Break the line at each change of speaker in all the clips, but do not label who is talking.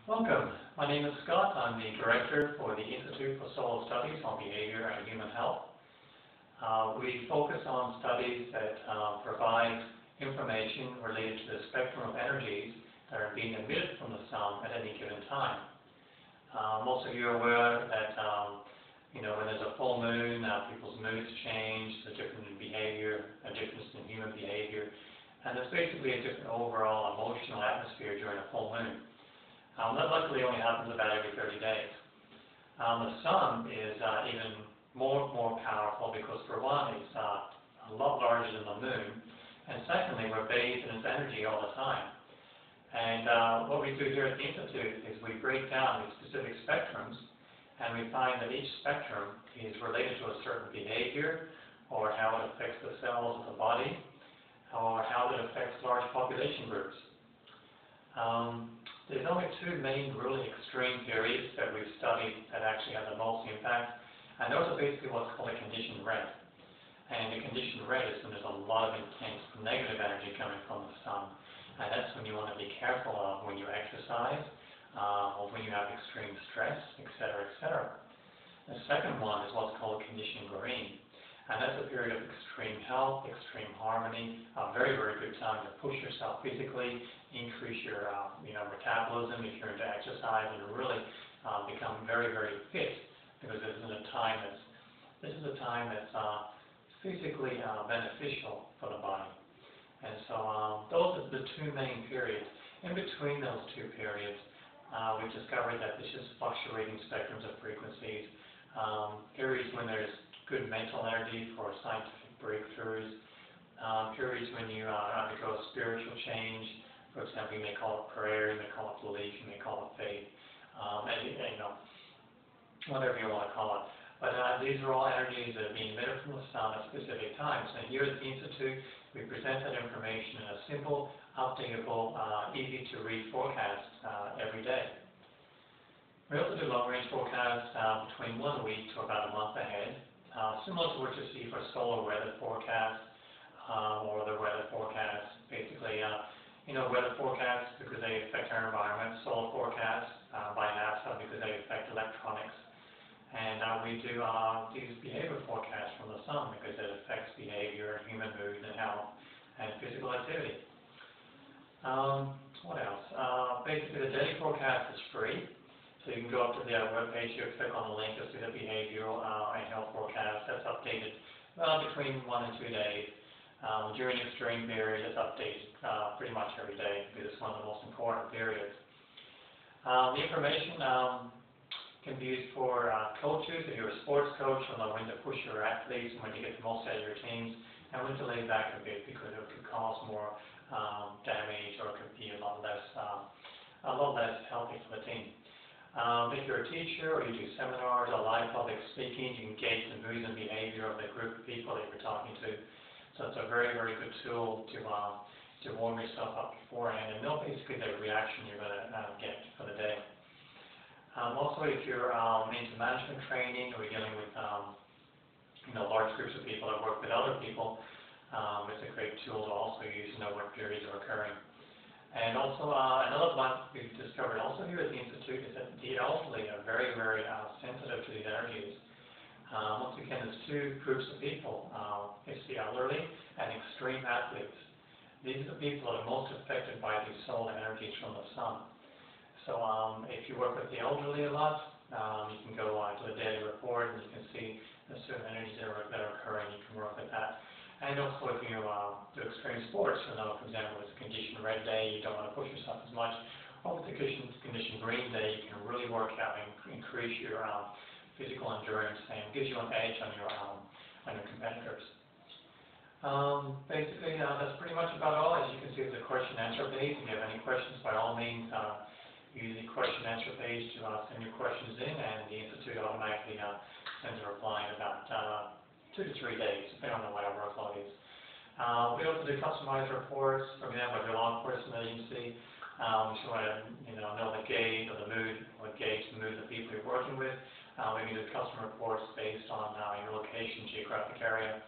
Welcome. My name is Scott. I'm the Director for the Institute for Solar Studies on Behavior and Human Health. We focus on studies that provide information related to the spectrum of energies that are being emitted from the sun at any given time. Most of you are aware that when there's a full moon, people's moods change, there's a difference in behavior, a difference in human behavior, and there's basically a different overall emotional atmosphere during a full moon. That luckily only happens about every 30 days. The sun is even more powerful because, for one, it's a lot larger than the moon, and secondly, we're bathed in its energy all the time. And what we do here at the Institute is we break down these specific spectrums, and we find that each spectrum is related to a certain behavior, or how it affects the cells of the body, or how it affects large population groups. There's only two main really extreme periods that we've studied that actually have the most impact, and those are basically what's called a conditioned red. And the conditioned red is when there's a lot of intense negative energy coming from the sun, and that's when you want to be careful of when you exercise, or when you have extreme stress, etc., etc. The second one is what's called conditioned green, and that's a period of extreme health, extreme harmony, a very, very good time to push yourself physically, increase your metabolism if you're into exercise, and really become very, very fit, because this is a time that's physically beneficial for the body. And so those are the two main periods. In between those two periods, we discovered that there's just fluctuating spectrums of frequencies, periods when there's good mental energy for scientific breakthroughs, periods when you undergo spiritual change. For example, you may call it prayer, you may call it belief, you may call it faith, whatever you want to call it. But these are all energies that are being emitted from the sun at specific times. And here at the Institute, we present that information in a simple, updatable, easy-to-read forecast every day. We also do long-range forecasts between 1 week to about a month ahead, similar to what you see for solar weather forecasts or the weather forecasts. Basically, weather forecasts because they affect our environment, solar forecasts by NASA because they affect electronics. And we do these behavior forecasts from the sun because it affects behavior, human mood and health, and physical activity. What else? Basically, the daily forecast is free. So you can go up to the webpage here, click on the link, you'll see the behavioral and health forecast. That's updated between 1 and 2 days. During extreme periods, it's updated pretty much every day because it's one of the most important periods. The information can be used for coaches. If you're a sports coach, you'll know when to push your athletes and when to get the most out of your teams, and when to lay back a bit because it could cause more damage or it could be a lot less healthy for the team. If you're a teacher or you do seminars or live public speaking, you can gauge the moods and behavior of the group of people that you're talking to. So it's a very, very good tool to warm yourself up beforehand and know basically the reaction you're going to get for the day. Also, if you're into management training or you're dealing with large groups of people that work with other people, it's a great tool to also use to know what periods are occurring. And also, another one we've discovered also here at the Institute is that the elderly are very, very sensitive to these energies. Once again, there's two groups of people. It's the elderly and extreme athletes. These are the people that are most affected by these solar energies from the sun. So if you work with the elderly a lot, you can go to the daily report and you can see the certain energies that are occurring. You can work with that. And also if you do extreme sports, for example, it's a conditioned red day, you don't want to push yourself as much. Or with the conditioned green day, you can really work out and increase your physical endurance and gives you an edge on your competitors. Basically, that's pretty much about all. As you can see, there's a question and answer page. If you have any questions, by all means, use the question and answer page to send your questions in, and the Institute automatically sends a reply in about 2 to 3 days, depending on what our workload is. We also do customized reports. For example, if you're a law enforcement agency, if you want to know the gauge or the mood, what gauge the mood of the people you're working with, we can do custom reports based on your location, geographic area.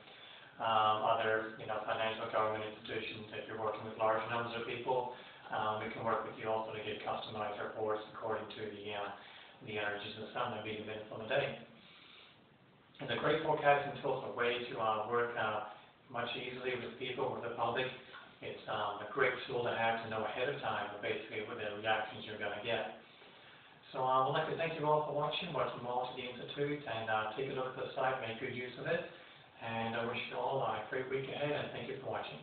Other financial government institutions, if you're working with large numbers of people, We can work with you also to get customized reports according to the energies in the sun that be the minutes on the day. And the great forecasting tool is a way to work much easily with people, with the public. It's a great tool to have to know ahead of time, basically, what the reactions you're going to get. So I'd like to thank you all for watching. Welcome all to the Institute, and take a look at the site, make good use of it. And I wish you all a great week ahead, and thank you for watching.